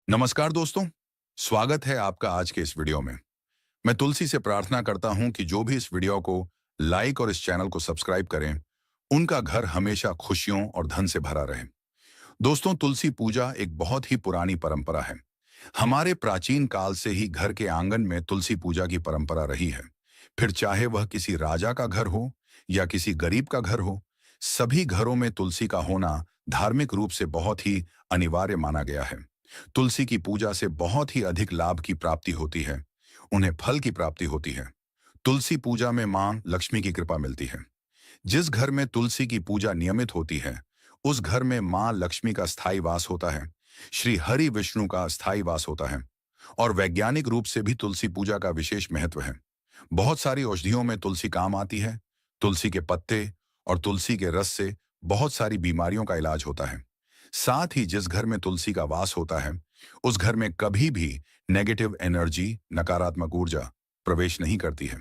नमस्कार दोस्तों, स्वागत है आपका आज के इस वीडियो में। मैं तुलसी से प्रार्थना करता हूं कि जो भी इस वीडियो को लाइक और इस चैनल को सब्सक्राइब करें, उनका घर हमेशा खुशियों और धन से भरा रहे। दोस्तों, तुलसी पूजा एक बहुत ही पुरानी परंपरा है। हमारे प्राचीन काल से ही घर के आंगन में तुलसी पूजा की परंपरा रही है। फिर चाहे वह किसी राजा का घर हो या किसी गरीब का घर हो, सभी घरों में तुलसी का होना धार्मिक रूप से बहुत ही अनिवार्य माना गया है। तुलसी की पूजा से बहुत ही अधिक लाभ की प्राप्ति होती है, उन्हें फल की प्राप्ति होती है। तुलसी पूजा में मां लक्ष्मी की कृपा मिलती है। जिस घर में तुलसी की पूजा नियमित होती है, उस घर में मां लक्ष्मी का स्थायी वास होता है, श्री हरि विष्णु का स्थायी वास होता है। और वैज्ञानिक रूप से भी तुलसी पूजा का विशेष महत्व है। बहुत सारी औषधियों में तुलसी काम आती है। तुलसी के पत्ते और तुलसी के रस से बहुत सारी बीमारियों का इलाज होता है। साथ ही जिस घर में तुलसी का वास होता है, उस घर में कभी भी नेगेटिव एनर्जी, नकारात्मक ऊर्जा प्रवेश नहीं करती है।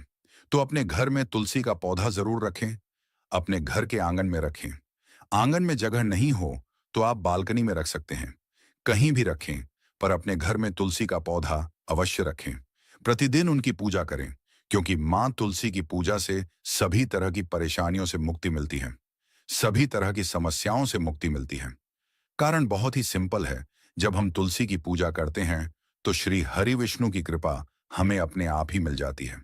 तो अपने घर में तुलसी का पौधा जरूर रखें, अपने घर के आंगन में रखें। आंगन में जगह नहीं हो तो आप बालकनी में रख सकते हैं, कहीं भी रखें, पर अपने घर में तुलसी का पौधा अवश्य रखें। प्रतिदिन उनकी पूजा करें, क्योंकि मां तुलसी की पूजा से सभी तरह की परेशानियों से मुक्ति मिलती है, सभी तरह की समस्याओं से मुक्ति मिलती है। कारण बहुत ही सिंपल है। जब हम तुलसी की पूजा करते हैं तो श्री हरि विष्णु की कृपा हमें अपने आप ही मिल जाती है।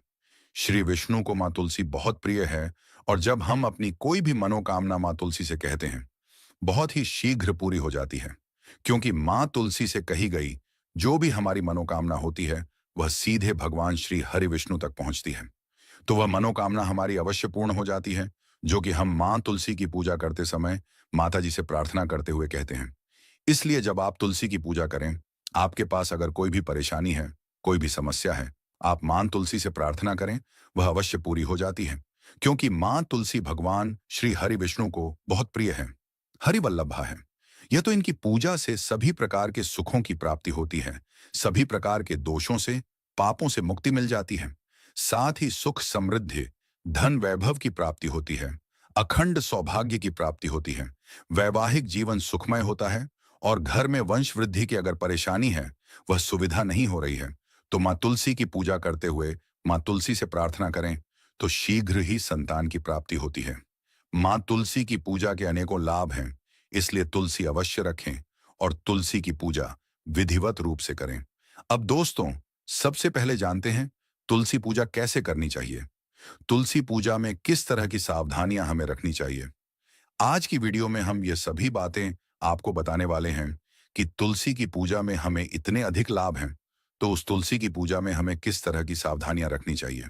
श्री विष्णु को मां तुलसी बहुत प्रिय है, और जब हम अपनी कोई भी मनोकामना मां तुलसी से कहते हैं, बहुत ही शीघ्र पूरी हो जाती है। क्योंकि मां तुलसी से कही गई जो भी हमारी मनोकामना होती है, वह सीधे भगवान श्री हरि विष्णु तक पहुंचती है। तो वह मनोकामना हमारी अवश्य पूर्ण हो जाती है, जो कि हम मां तुलसी की पूजा करते समय माता जी से प्रार्थना करते हुए कहते हैं। इसलिए जब आप तुलसी की पूजा करें, आपके पास अगर कोई भी परेशानी है, कोई भी समस्या है, आप मां तुलसी से प्रार्थना करें, वह अवश्य पूरी हो जाती है। क्योंकि मां तुलसी भगवान श्री हरि विष्णु को बहुत प्रिय है, हरिवल्लभा है। यह तो इनकी पूजा से सभी प्रकार के सुखों की प्राप्ति होती है, सभी प्रकार के दोषों से, पापों से मुक्ति मिल जाती है। साथ ही सुख, समृद्धि, धन, वैभव की प्राप्ति होती है, अखंड सौभाग्य की प्राप्ति होती है, वैवाहिक जीवन सुखमय होता है, और घर में वंश वृद्धि की अगर परेशानी है, वह सुविधा नहीं हो रही है, तो मां तुलसी की पूजा करते हुए मां तुलसी से प्रार्थना करें, तो शीघ्र ही संतान की प्राप्ति होती है। मां तुलसी की पूजा के अनेकों लाभ हैं, इसलिए तुलसी अवश्य रखें और तुलसी की पूजा विधिवत रूप से करें। अब दोस्तों, सबसे पहले जानते हैं तुलसी पूजा कैसे करनी चाहिए। तुलसी पूजा में किस तरह की सावधानियां हमें रखनी चाहिए। आज की वीडियो में हम ये सभी बातें आपको बताने वाले हैं कि तुलसी की पूजा में हमें इतने अधिक लाभ हैं, तो उस तुलसी की पूजा में हमें किस तरह की सावधानियां रखनी चाहिए।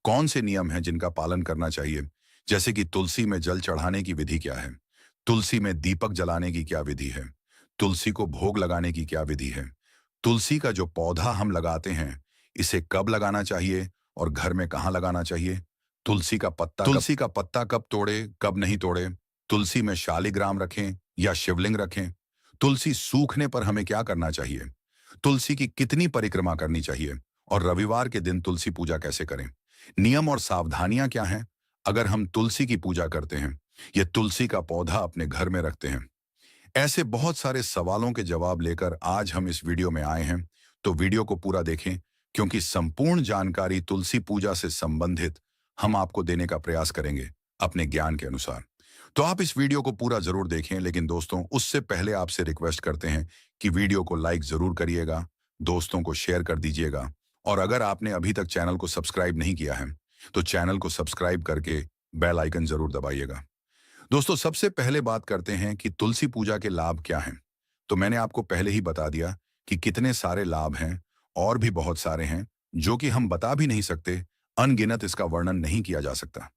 कौन से नियम हैं जिनका पालन करना चाहिए, जैसे कि तुलसी में जल चढ़ाने की विधि क्या है, तुलसी में दीपक जलाने की क्या विधि है, तुलसी को भोग लगाने की क्या विधि है, तुलसी का जो पौधा हम लगाते हैं, इसे कब लगाना चाहिए और घर में कहाँ लगाना चाहिए, तुलसी का पत्ता कब तोड़े, कब नहीं तोड़े, तुलसी में शालिग्राम रखें या शिवलिंग रखें, तुलसी सूखने पर हमें क्या करना चाहिए, तुलसी की कितनी परिक्रमा करनी चाहिए, और रविवार के दिन तुलसी पूजा कैसे करें। नियम और सावधानियां क्या हैं अगर हम तुलसी की पूजा करते हैं, ये तुलसी का पौधा अपने घर में रखते हैं। ऐसे बहुत सारे सवालों के जवाब लेकर आज हम इस वीडियो में आए हैं, तो वीडियो को पूरा देखें, क्योंकि संपूर्ण जानकारी तुलसी पूजा से संबंधित हम आपको देने का प्रयास करेंगे अपने ज्ञान के अनुसार। तो आप इस वीडियो को पूरा जरूर देखें, लेकिन दोस्तों, उससे पहले आपसे रिक्वेस्ट करते हैं कि वीडियो को लाइक जरूर करिएगा, दोस्तों को शेयर कर दीजिएगा, और अगर आपने अभी तक चैनल को सब्सक्राइब नहीं किया है, तो चैनल को सब्सक्राइब करके बेल आइकन जरूर दबाइएगा। दोस्तों, सबसे पहले बात करते हैं कि तुलसी पूजा के लाभ क्या हैं। तो मैंने आपको पहले ही बता दिया कि कितने सारे लाभ हैं, और भी बहुत सारे हैं जो कि हम बता भी नहीं सकते, अनगिनत, इसका वर्णन नहीं किया जा सकता।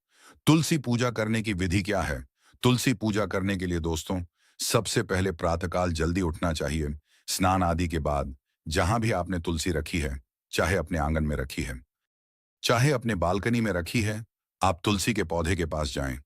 तुलसी पूजा करने की विधि क्या है। तुलसी पूजा करने के लिए दोस्तों, सबसे पहले प्रातःकाल जल्दी उठना चाहिए। स्नान आदि के बाद जहां भी आपने तुलसी रखी है, चाहे अपने आंगन में रखी है, चाहे अपने बालकनी में रखी है, आप तुलसी के पौधे के पास जाएं।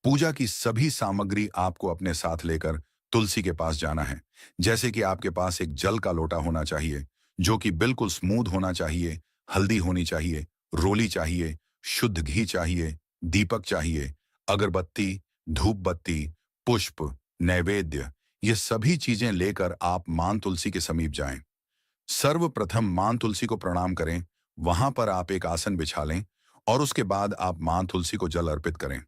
पूजा की सभी सामग्री आपको अपने साथ लेकर तुलसी के पास जाना है। जैसे कि आपके पास एक जल का लोटा होना चाहिए, जो कि बिल्कुल स्मूथ होना चाहिए, हल्दी होनी चाहिए, रोली चाहिए, शुद्ध घी चाहिए, दीपक चाहिए, अगरबत्ती, धूप बत्ती, पुष्प, नैवेद्य, ये सभी चीजें लेकर आप मां तुलसी के समीप जाएं। सर्वप्रथम मां तुलसी को प्रणाम करें। वहां पर आप एक आसन बिछा लें और उसके बाद आप मां तुलसी को जल अर्पित करें।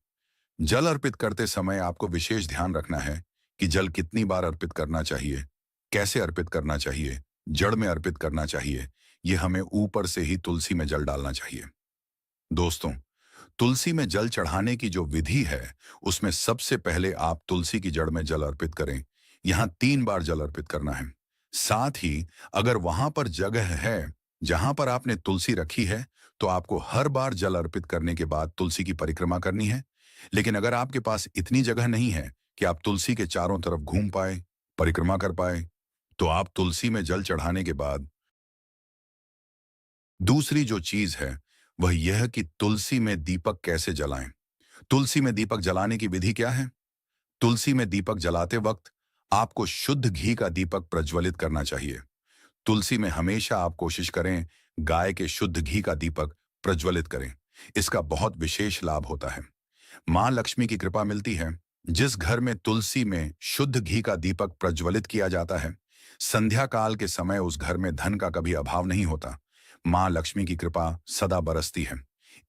जल अर्पित करते समय आपको विशेष ध्यान रखना है कि जल कितनी बार अर्पित करना चाहिए, कैसे अर्पित करना चाहिए, जड़ में अर्पित करना चाहिए। ये हमें ऊपर से ही तुलसी में जल डालना चाहिए। दोस्तों, तुलसी में जल चढ़ाने की जो विधि है, उसमें सबसे पहले आप तुलसी की जड़ में जल अर्पित करें। यहां 3 बार जल अर्पित करना है। साथ ही अगर वहां पर जगह है जहां पर आपने तुलसी रखी है, तो आपको हर बार जल अर्पित करने के बाद तुलसी की परिक्रमा करनी है। लेकिन अगर आपके पास इतनी जगह नहीं है कि आप तुलसी के चारों तरफ घूम पाए, परिक्रमा कर पाए, तो आप तुलसी में जल चढ़ाने के बाद दूसरी जो चीज है वह यह कि तुलसी में दीपक कैसे जलाएं। तुलसी में दीपक जलाने की विधि क्या है? तुलसी में दीपक जलाते वक्त आपको शुद्ध घी का दीपक प्रज्वलित करना चाहिए। तुलसी में हमेशा आप कोशिश करें गाय के शुद्ध घी का दीपक प्रज्वलित करें। इसका बहुत विशेष लाभ होता है। मां लक्ष्मी की कृपा मिलती है। जिस घर में तुलसी में शुद्ध घी का दीपक प्रज्वलित किया जाता है, संध्या काल के समय उस घर में धन का कभी अभाव नहीं होता। मां लक्ष्मी की कृपा सदा बरसती है।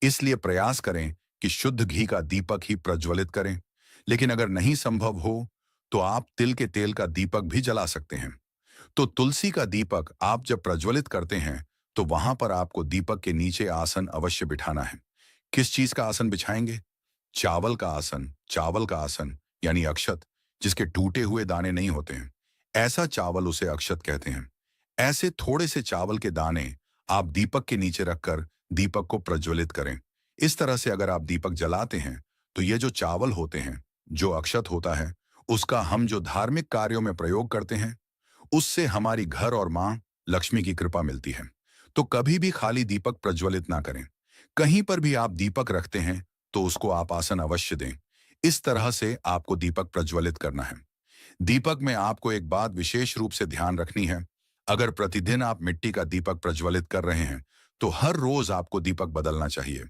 इसलिए प्रयास करें कि शुद्ध घी का दीपक ही प्रज्वलित करें। लेकिन अगर नहीं संभव हो तो आप तिल के तेल का दीपक भी जला सकते हैं। तो तुलसी का दीपक आप जब प्रज्वलित करते हैं, तो वहां पर आपको दीपक के नीचे आसन अवश्य बिठाना है। किस चीज का आसन बिछाएंगे? चावल का आसन। चावल का आसन यानी अक्षत, जिसके टूटे हुए दाने नहीं होते हैं। ऐसा चावल उसे अक्षत कहते हैं। ऐसे थोड़े से चावल के दाने आप दीपक के नीचे रखकर दीपक को प्रज्वलित करें। इस तरह से अगर आप दीपक जलाते हैं, तो ये जो चावल होते हैं, जो अक्षत होता है, उसका हम जो धार्मिक कार्यों में प्रयोग करते हैं, उससे हमारी घर और मां लक्ष्मी की कृपा मिलती है। तो कभी भी खाली दीपक प्रज्वलित ना करें। कहीं पर भी आप दीपक रखते हैं तो उसको आप आसन अवश्य दें। इस तरह से आपको दीपक प्रज्वलित करना है। दीपक में आपको एक बात विशेष रूप से ध्यान रखनी है। अगर प्रतिदिन आप मिट्टी का दीपक प्रज्वलित कर रहे हैं, तो हर रोज आपको दीपक बदलना चाहिए।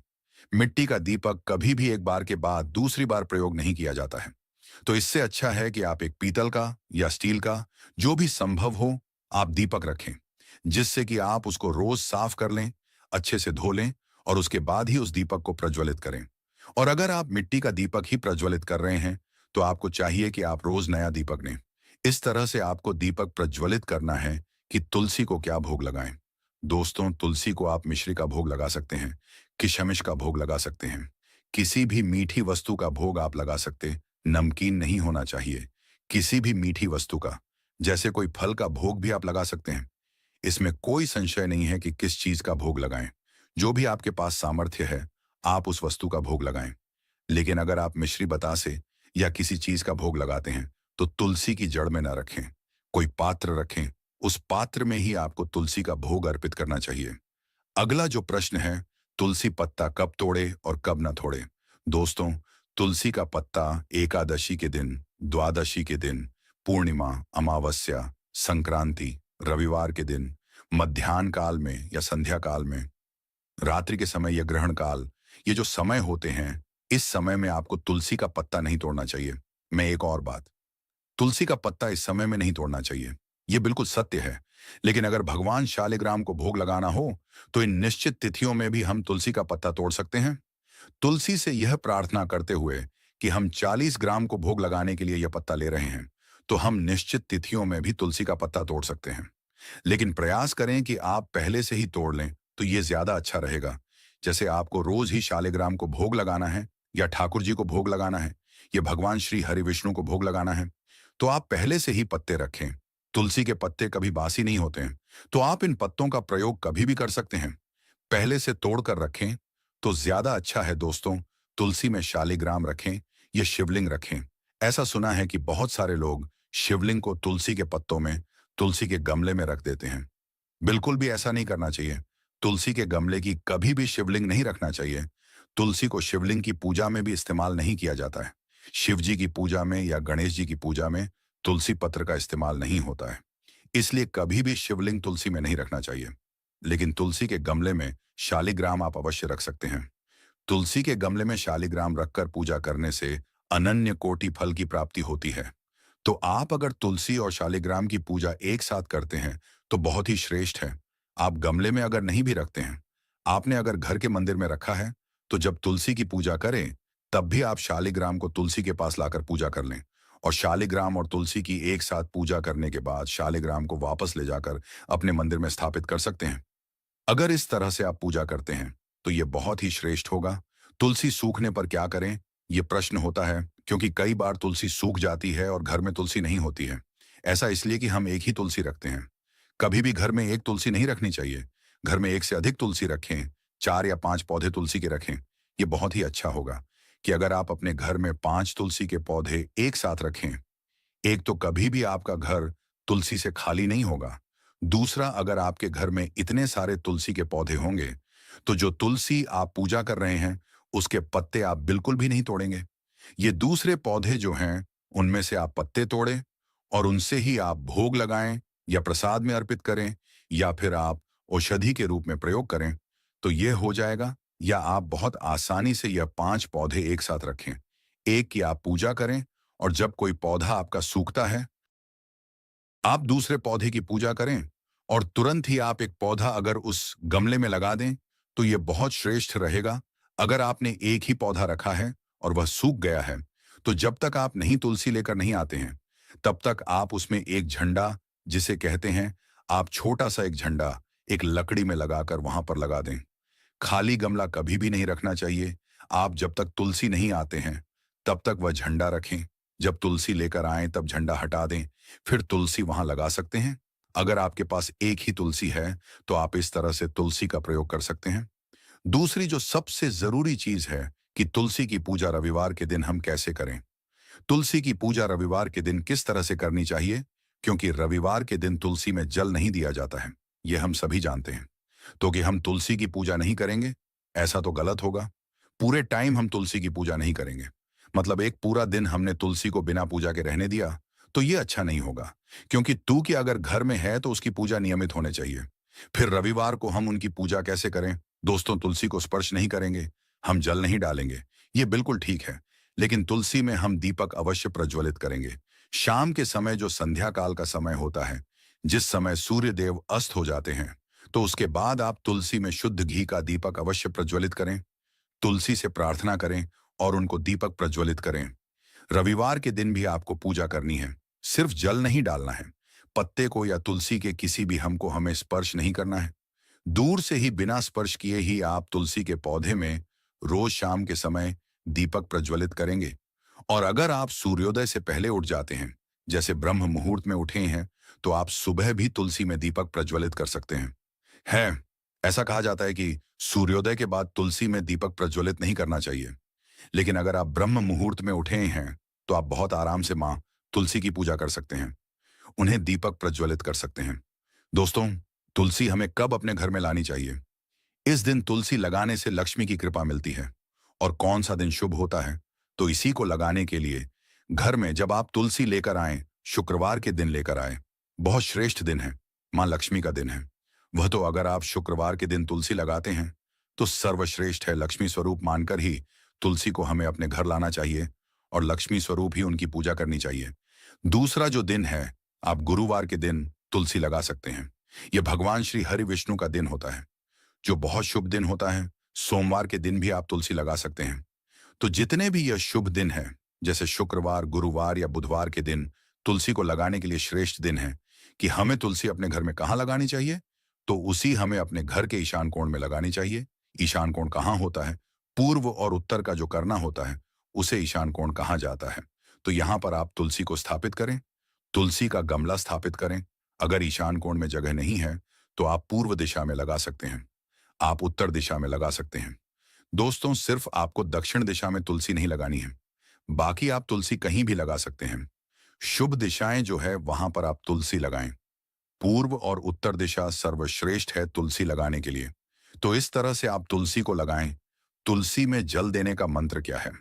मिट्टी का दीपक कभी भी एक बार के बाद दूसरी बार प्रयोग नहीं किया जाता है। तो इससे अच्छा है कि आप एक पीतल का या स्टील का, जो भी संभव हो, आप दीपक रखें, जिससे कि आप उसको रोज साफ कर लें, अच्छे से धो लें और उसके बाद ही उस दीपक को प्रज्वलित करें। और अगर आप मिट्टी का दीपक ही प्रज्वलित कर रहे हैं, तो आपको चाहिए कि आप रोज नया दीपक लें। इस तरह से आपको दीपक प्रज्वलित करना है कि तुलसी को क्या भोग लगाएं। दोस्तों, तुलसी को आप मिश्री का भोग लगा सकते हैं, किशमिश का भोग लगा सकते हैं, किसी भी मीठी वस्तु का भोग आप लगा सकते हैं। नमकीन नहीं होना चाहिए। किसी भी मीठी वस्तु का, जैसे कोई फल का भोग भी आप लगा सकते हैं। इसमें कोई संशय नहीं है कि किस चीज का भोग लगाएं। जो भी आपके पास सामर्थ्य है, आप उस वस्तु का भोग लगाएं। लेकिन अगर आप मिश्री बतासे या किसी चीज का भोग लगाते हैं, तो तुलसी की जड़ में ना रखें। कोई पात्र रखें, उस पात्र में ही आपको तुलसी का भोग अर्पित करना चाहिए। अगला जो प्रश्न है, तुलसी पत्ता कब तोड़े और कब न तोड़े। दोस्तों, तुलसी का पत्ता एकादशी के दिन, द्वादशी के दिन, पूर्णिमा, अमावस्या, संक्रांति, रविवार के दिन, मध्याह्न काल में या संध्या काल में, रात्रि के समय या ग्रहण काल, ये जो समय होते हैं, इस समय में आपको तुलसी का पत्ता नहीं तोड़ना चाहिए। मैं एक और बात, तुलसी का पत्ता इस समय में नहीं तोड़ना चाहिए, ये बिल्कुल सत्य है। लेकिन अगर भगवान शालिग्राम को भोग लगाना हो, तो इन निश्चित तिथियों में भी हम तुलसी का पत्ता तोड़ सकते हैं। तुलसी से यह प्रार्थना करते हुए कि हम 40 ग्राम को भोग लगाने के लिए यह पत्ता ले रहे हैं, तो हम निश्चित तिथियों में भी तुलसी का पत्ता तोड़ सकते हैं। लेकिन प्रयास करें कि आप पहले से ही तोड़ लें, तो यह ज्यादा अच्छा रहेगा। जैसे आपको रोज ही शालिग्राम को भोग लगाना है या ठाकुर जी को भोग लगाना है या भगवान श्री हरि विष्णु को भोग लगाना है, तो आप पहले से ही पत्ते रखें। तुलसी के पत्ते कभी बासी नहीं होते हैं, तो आप इन पत्तों का प्रयोग कभी भी कर सकते हैं। पहले से तोड़ कर रखें तो ज्यादा अच्छा है। दोस्तों, तुलसी में शालिग्राम रखें या शिवलिंग रखें। ऐसा सुना है कि बहुत सारे लोग शिवलिंग को तुलसी के पत्तों में, तुलसी के गमले में रख देते हैं। बिल्कुल भी ऐसा नहीं करना चाहिए। तुलसी के गमले की कभी भी शिवलिंग नहीं रखना चाहिए। तुलसी को शिवलिंग की पूजा में भी इस्तेमाल नहीं किया जाता है। शिव जी की पूजा में या गणेश जी की पूजा में तुलसी पत्र का इस्तेमाल नहीं होता है। इसलिए कभी भी शिवलिंग तुलसी में नहीं रखना चाहिए। लेकिन तुलसी के गमले में शालिग्राम आप अवश्य रख सकते हैं। तुलसी के गमले में शालिग्राम रखकर पूजा करने से अनन्य कोटि फल की प्राप्ति होती है। तो आप अगर तुलसी और शालिग्राम की पूजा एक साथ करते हैं, तो बहुत ही श्रेष्ठ है। आप गमले में अगर नहीं भी रखते हैं, आपने अगर घर के मंदिर में रखा है, तो जब तुलसी की पूजा करें, तब भी आप शालिग्राम को तुलसी के पास लाकर पूजा कर लें। और शालिग्राम और तुलसी की एक साथ पूजा करने के बाद शालिग्राम को वापस ले जाकर अपने मंदिर में स्थापित कर सकते हैं। अगर इस तरह से आप पूजा करते हैं, तो ये बहुत ही श्रेष्ठ होगा। तुलसी सूखने पर क्या करें? ये प्रश्न होता है, क्योंकि कई बार तुलसी सूख जाती है और घर में तुलसी नहीं होती है। ऐसा इसलिए कि हम एक ही तुलसी रखते हैं। कभी भी घर में एक तुलसी नहीं रखनी चाहिए। घर में एक से अधिक तुलसी रखें, 4 या 5 पौधे तुलसी के रखें। ये बहुत ही अच्छा होगा कि अगर आप अपने घर में 5 तुलसी के पौधे एक साथ रखें, एक तो कभी भी आपका घर तुलसी से खाली नहीं होगा। दूसरा, अगर आपके घर में इतने सारे तुलसी के पौधे होंगे, तो जो तुलसी आप पूजा कर रहे हैं, उसके पत्ते आप बिल्कुल भी नहीं तोड़ेंगे। ये दूसरे पौधे जो हैं, उनमें से आप पत्ते तोड़ें और उनसे ही आप भोग लगाएं या प्रसाद में अर्पित करें या फिर आप औषधि के रूप में प्रयोग करें, तो ये हो जाएगा। या आप बहुत आसानी से यह 5 पौधे एक साथ रखें। एक की आप पूजा करें और जब कोई पौधा आपका सूखता है, आप दूसरे पौधे की पूजा करें और तुरंत ही आप एक पौधा अगर उस गमले में लगा दें, तो ये बहुत श्रेष्ठ रहेगा। अगर आपने एक ही पौधा रखा है और वह सूख गया है, तो जब तक आप नहीं तुलसी लेकर नहीं आते हैं, तब तक आप उसमें एक झंडा, जिसे कहते हैं, आप छोटा सा एक झंडा एक लकड़ी में लगाकर वहां पर लगा दें। खाली गमला कभी भी नहीं रखना चाहिए। आप जब तक तुलसी नहीं आते हैं, तब तक वह झंडा रखें। जब तुलसी लेकर आएं, तब झंडा हटा दें, फिर तुलसी वहां लगा सकते हैं। अगर आपके पास एक ही तुलसी है, तो आप इस तरह से तुलसी का प्रयोग कर सकते हैं। दूसरी जो सबसे जरूरी चीज है कि तुलसी की पूजा रविवार के दिन हम कैसे करें। तुलसी की पूजा रविवार के दिन किस तरह से करनी चाहिए? क्योंकि रविवार के दिन तुलसी में जल नहीं दिया जाता है, यह हम सभी जानते हैं। तो कि हम तुलसी की पूजा नहीं करेंगे, ऐसा तो गलत होगा। पूरे टाइम हम तुलसी की पूजा नहीं करेंगे, मतलब एक पूरा दिन हमने तुलसी को बिना पूजा के रहने दिया, तो ये अच्छा नहीं होगा। क्योंकि तू की अगर घर में है तो उसकी पूजा नियमित होने चाहिए। फिर रविवार को हम उनकी पूजा कैसे करें? दोस्तों, तुलसी को स्पर्श नहीं करेंगे, हम जल नहीं डालेंगे, ये बिल्कुल ठीक है। लेकिन तुलसी में हम दीपक अवश्य प्रज्वलित करेंगे। शाम के समय जो संध्या काल का समय होता है, जिस समय सूर्य देव अस्त हो जाते हैं, तो उसके बाद आप तुलसी में शुद्ध घी का दीपक अवश्य प्रज्वलित करें। तुलसी से प्रार्थना करें और उनको दीपक प्रज्वलित करें। रविवार के दिन भी आपको पूजा करनी है, सिर्फ जल नहीं डालना है। पत्ते को या तुलसी के किसी भी हमको हमें स्पर्श नहीं करना है। दूर से ही बिना स्पर्श किए ही आप तुलसी के पौधे में रोज शाम के समय दीपक प्रज्वलित करेंगे। और अगर आप सूर्योदय से पहले उठ जाते हैं, जैसे ब्रह्म मुहूर्त में उठे हैं, तो आप सुबह भी तुलसी में दीपक प्रज्वलित कर सकते हैं। है ऐसा कहा जाता है कि सूर्योदय के बाद तुलसी में दीपक प्रज्वलित नहीं करना चाहिए। लेकिन अगर आप ब्रह्म मुहूर्त में उठे हैं, तो आप बहुत आराम से माँ तुलसी की पूजा कर सकते हैं, उन्हें दीपक प्रज्वलित कर सकते हैं। दोस्तों, तुलसी हमें कब अपने घर में लानी चाहिए? इस दिन तुलसी लगाने से लक्ष्मी की कृपा मिलती है। और कौन सा दिन शुभ होता है? तो इसी को लगाने के लिए घर में जब आप तुलसी लेकर आएं, शुक्रवार के दिन लेकर आए। बहुत श्रेष्ठ दिन है, माँ लक्ष्मी का दिन है। वह तो अगर आप शुक्रवार के दिन तुलसी लगाते हैं, तो सर्वश्रेष्ठ है। लक्ष्मी स्वरूप मानकर ही तुलसी को हमें अपने घर लाना चाहिए और लक्ष्मी स्वरूप ही उनकी पूजा करनी चाहिए। दूसरा जो दिन है, आप गुरुवार के दिन तुलसी लगा सकते हैं। यह भगवान श्री हरि विष्णु का दिन होता है, जो बहुत शुभ दिन होता है। सोमवार के दिन भी आप तुलसी लगा सकते हैं। तो जितने भी यह शुभ दिन है, जैसे शुक्रवार, गुरुवार या बुधवार के दिन तुलसी को लगाने के लिए श्रेष्ठ दिन है। कि हमें तुलसी अपने घर में कहाँ लगानी चाहिए? तो उसी हमें अपने घर के ईशान कोण में लगानी चाहिए। ईशान कोण कहाँ होता है? पूर्व और उत्तर का जो करना होता है, उसे ईशान कोण कहा जाता है। तो यहाँ पर आप तुलसी को स्थापित करें, तुलसी का गमला स्थापित करें। अगर ईशान कोण में जगह नहीं है, तो आप पूर्व दिशा में लगा सकते हैं, आप उत्तर दिशा में लगा सकते हैं। दोस्तों, सिर्फ आपको दक्षिण दिशा में तुलसी नहीं लगानी है, बाकी आप तुलसी कहीं भी लगा सकते हैं। शुभ दिशाएं जो है, वहां पर आप तुलसी लगाएं। पूर्व और उत्तर दिशा सर्वश्रेष्ठ है तुलसी लगाने के लिए। तो इस तरह से आप तुलसी को लगाएं। तुलसी में जल देने का मंत्र क्या है?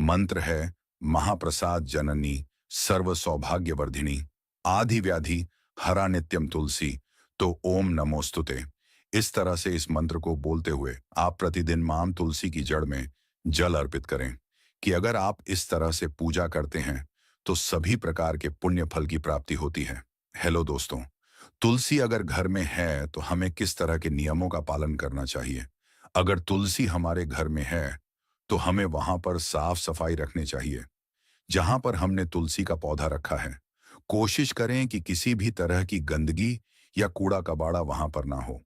मंत्र है, महाप्रसाद जननी सर्व सौभाग्य वर्धिनी आधि व्याधि हरा नित्यम तुलसी। तो ओम नमोस्तुते। इस तरह से इस मंत्र को बोलते हुए आप प्रतिदिन मां तुलसी की जड़ में जल अर्पित करें। कि अगर आप इस तरह से पूजा करते हैं, तो सभी प्रकार के पुण्य फल की प्राप्ति होती है। हेलो दोस्तों, तुलसी अगर घर में है तो हमें किस तरह के नियमों का पालन करना चाहिए? अगर तुलसी हमारे घर में है, तो हमें वहां पर साफ सफाई रखनी चाहिए। जहां पर हमने तुलसी का पौधा रखा है, कोशिश करें कि किसी भी तरह की गंदगी या कूड़ा कबाड़ा वहां पर ना हो।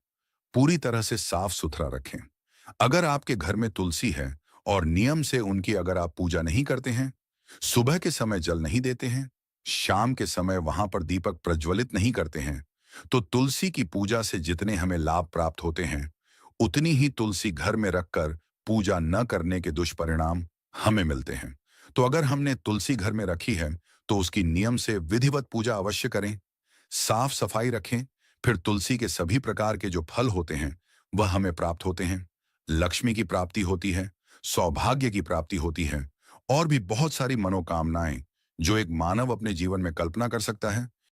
पूरी तरह से साफ सुथरा रखें। अगर आपके घर में तुलसी है और नियम से उनकी अगर आप पूजा नहीं करते हैं, सुबह के समय जल नहीं देते हैं, शाम के समय वहां पर दीपक प्रज्वलित नहीं करते हैं, तो तुलसी की पूजा से जितने हमें लाभ प्राप्त होते हैं, उतनी ही तुलसी घर में रखकर पूजा न करने के दुष्परिणाम हमें मिलते हैं। तो अगर हमने तुलसी घर में रखी है, तो उसकी नियम से विधिवत पूजा अवश्य करें, साफ सफाई रखें, फिर तुलसी के सभी प्रकार के जो फल होते हैं, वह हमें प्राप्त होते हैं। लक्ष्मी की प्राप्ति होती है, सौभाग्य की प्राप्ति होती है और भी बहुत सारी मनोकामनाएं जो एक मानव अपने जीवन में कल्पना कर सकता है,